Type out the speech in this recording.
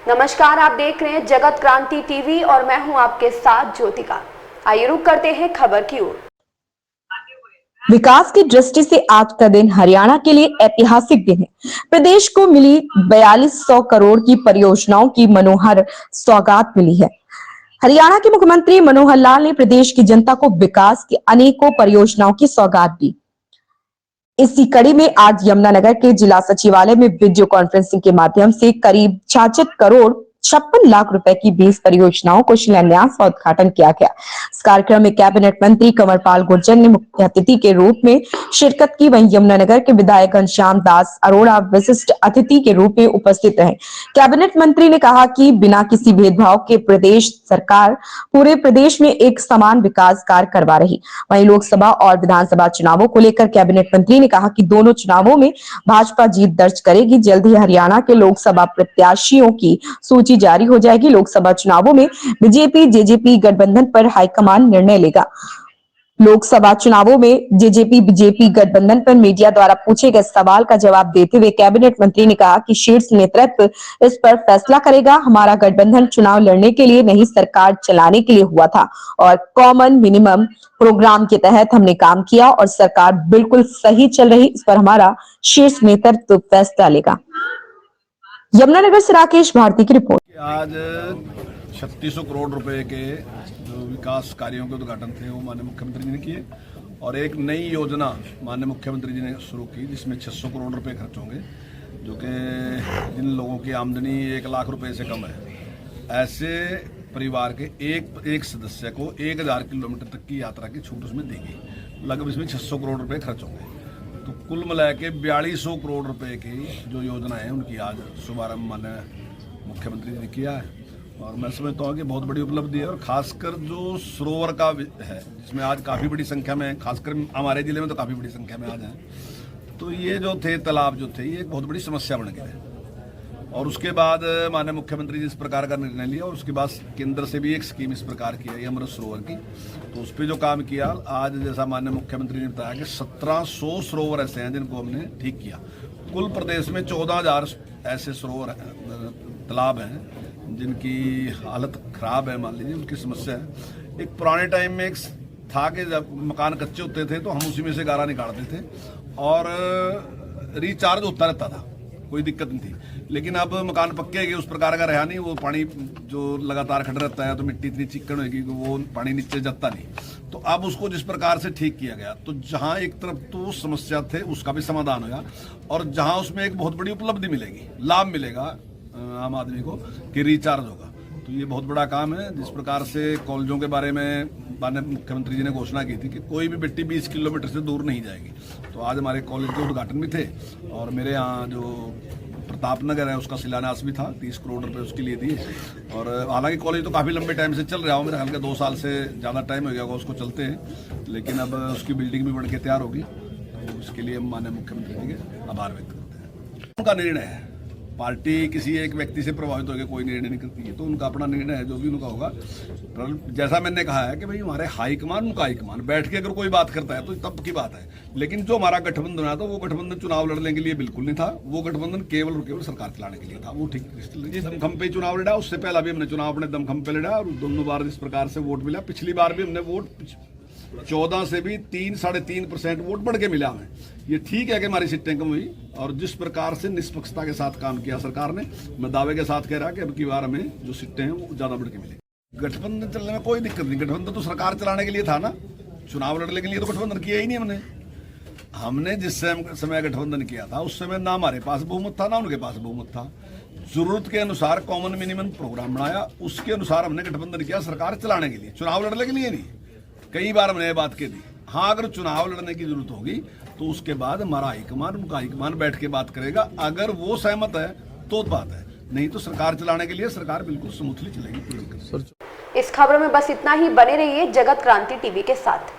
नमस्कार, आप देख रहे हैं जगत क्रांति टीवी और मैं हूं आपके साथ ज्योतिका। आइए रुक करते हैं खबर की ओर। विकास की दृष्टि से आज का दिन हरियाणा के लिए ऐतिहासिक दिन है। प्रदेश को मिली 4200 करोड़ की परियोजनाओं की मनोहर सौगात मिली है। हरियाणा के मुख्यमंत्री मनोहर लाल ने प्रदेश की जनता को विकास की अनेकों परियोजनाओं की सौगात दी। इसी कड़ी में आज यमुनानगर के जिला सचिवालय में वीडियो कॉन्फ्रेंसिंग के माध्यम से करीब 66 करोड़ 56 लाख रुपए की 20 परियोजनाओं को शिलान्यास और उद्घाटन किया गया। इस कार्यक्रम में कैबिनेट मंत्री कंवरपाल गुर्जर ने मुख्य अतिथि के रूप में शिरकत की। वहीं यमुनानगर के विधायक घनश्याम दास अरोड़ा विशिष्ट अतिथि के रूप में उपस्थित रहे। कैबिनेट मंत्री ने कहा कि बिना किसी भेदभाव के प्रदेश सरकार पूरे प्रदेश में एक समान विकास कार्य करवा रही। वहीं लोकसभा और विधानसभा चुनावों को लेकर कैबिनेट मंत्री ने कहा कि दोनों चुनावों में भाजपा जीत दर्ज करेगी। जल्द ही हरियाणा के लोकसभा प्रत्याशियों की सूची जारी हो जाएगी। लोकसभा चुनावों में बीजेपी जेजेपी गठबंधन पर हाईकमान निर्णय लेगा। लोकसभा चुनावों में जेजेपी बीजेपी गठबंधन पर मीडिया द्वारा पूछे गए सवाल का जवाब देते हुए कैबिनेट मंत्री ने कहा कि शीर्ष नेतृत्व इस पर फैसला करेगा। हमारा गठबंधन चुनाव लड़ने के लिए नहीं, सरकार चलाने के लिए हुआ था और कॉमन मिनिमम प्रोग्राम के तहत हमने काम किया और सरकार बिल्कुल सही चल रही। इस पर हमारा शीर्ष नेतृत्व फैसला लेगा। यमुनानगर से राकेश भारती की रिपोर्ट। आज 3600 करोड़ रुपए के जो विकास कार्यों के उद्घाटन थे वो माननीय मुख्यमंत्री जी ने किए और एक नई योजना माननीय मुख्यमंत्री जी ने शुरू की जिसमें 600 करोड़ रुपए खर्च होंगे, जो कि जिन लोगों की आमदनी 1 लाख रुपए से कम है ऐसे परिवार के एक सदस्य को 1000 किलोमीटर तक की यात्रा की छूट उसमें देगी। लगभग इसमें 600 करोड़ रुपए खर्च होंगे। तो कुल मिला के 4200 करोड़ रुपए की जो योजना है उनकी आज शुभारंभ माननीय मुख्यमंत्री जी ने किया है और मैं समझता हूँ कि बहुत बड़ी उपलब्धि है। और खासकर जो सरोवर का है जिसमें आज काफ़ी बड़ी संख्या में, खासकर हमारे जिले में तो काफ़ी बड़ी संख्या में आज हैं, तो ये जो थे तालाब जो थे ये एक बहुत बड़ी समस्या बन गए थे। और उसके बाद माननीय मुख्यमंत्री जी इस प्रकार का निर्णय लिया और उसके बाद केंद्र से भी एक स्कीम इस प्रकार की है अमृत सरोवर की, तो उस पर जो काम किया आज जैसा माननीय मुख्यमंत्री ने बताया कि 1700 सरोवर ऐसे हैं जिनको हमने ठीक किया। कुल प्रदेश में 14,000 ऐसे सरोवर तालाब हैं जिनकी हालत खराब है, मान लीजिए उनकी समस्या है। एक पुराने टाइम में एक था कि जब मकान कच्चे होते थे तो हम उसी में से गारा निकालते थे और रिचार्ज होता रहता था, कोई दिक्कत नहीं थी। लेकिन अब मकान पक्के गए, उस प्रकार का रहा नहीं, वो पानी जो लगातार खड़ा रहता है तो मिट्टी इतनी चिकन होगी कि वो पानी नीचे जाता नहीं। तो अब उसको जिस प्रकार से ठीक किया गया तो जहां एक तरफ तो समस्या थे उसका भी समाधान होगा और जहां उसमें एक बहुत बड़ी उपलब्धि मिलेगी, लाभ मिलेगा आम आदमी को कि रिचार्ज होगा। तो ये बहुत बड़ा काम है। जिस प्रकार से कॉलेजों के बारे में माननीय मुख्यमंत्री जी ने घोषणा की थी कि कोई भी बेटी 20 किलोमीटर से दूर नहीं जाएगी, तो आज हमारे कॉलेज के उद्घाटन भी थे और मेरे यहाँ जो प्रताप नगर है उसका शिलान्यास भी था, 30 करोड़ रुपए उसके लिए दिए। और हालांकि कॉलेज तो काफ़ी लंबे टाइम से चल रहा हो, मेरे ख्याल के 2 साल से ज़्यादा टाइम हो गया होगा उसको चलते हैं, लेकिन अब उसकी बिल्डिंग भी बन के तैयार होगी। तो उसके लिए हम माननीय मुख्यमंत्री जी के आभार व्यक्त करते हैं। उनका निर्णय है, पार्टी किसी एक व्यक्ति से प्रभावित होकर कोई निर्णय नहीं करती है, तो उनका अपना निर्णय है, जो भी उनका होगा। जैसा मैंने कहा है कि भाई हमारे हाईकमान उनका हाईकमान बैठ के अगर कोई बात करता है तो तब की बात है, लेकिन जो हमारा गठबंधन है तो वो गठबंधन चुनाव लड़ने के लिए बिल्कुल नहीं था। वो गठबंधन केवल और केवल सरकार चलाने के लिए था। वो ठीक दमखम पे चुनाव लड़ा, उससे पहले भी हमने चुनाव अपने दमखम पे लड़ा और दोनों बार जिस प्रकार से वोट मिला, पिछली बार भी हमने वोट 14 से भी 3-3.5% वोट बढ़ के मिला हमें। ये ठीक है कि हमारी सीटें कम हुई और जिस प्रकार से निष्पक्षता के साथ काम किया सरकार ने, मैं दावे के साथ कह रहा कि अब की बार हमें जो सीटें हैं वो ज्यादा बढ़ के मिले। गठबंधन चलने में कोई दिक्कत नहीं, गठबंधन तो सरकार चलाने के लिए था ना, चुनाव लड़ने के लिए तो गठबंधन किया ही नहीं हमने जिस समय गठबंधन किया था उस समय ना हमारे पास बहुमत था ना उनके पास बहुमत था। जरूरत के अनुसार कॉमन मिनिमम प्रोग्राम बनाया, उसके अनुसार हमने गठबंधन किया सरकार चलाने के लिए, चुनाव लड़ने के लिए नहीं। कई बार हमने ये बात कह दी। हाँ, अगर चुनाव लड़ने की जरूरत होगी तो उसके बाद हमारा हाईकमान उनका हाईकमान बैठ के बात करेगा। अगर वो सहमत है तो बात है, नहीं तो सरकार चलाने के लिए सरकार बिल्कुल स्मूथली चलेगी। इस खबर में बस इतना ही। बने रहिए जगत क्रांति टीवी के साथ।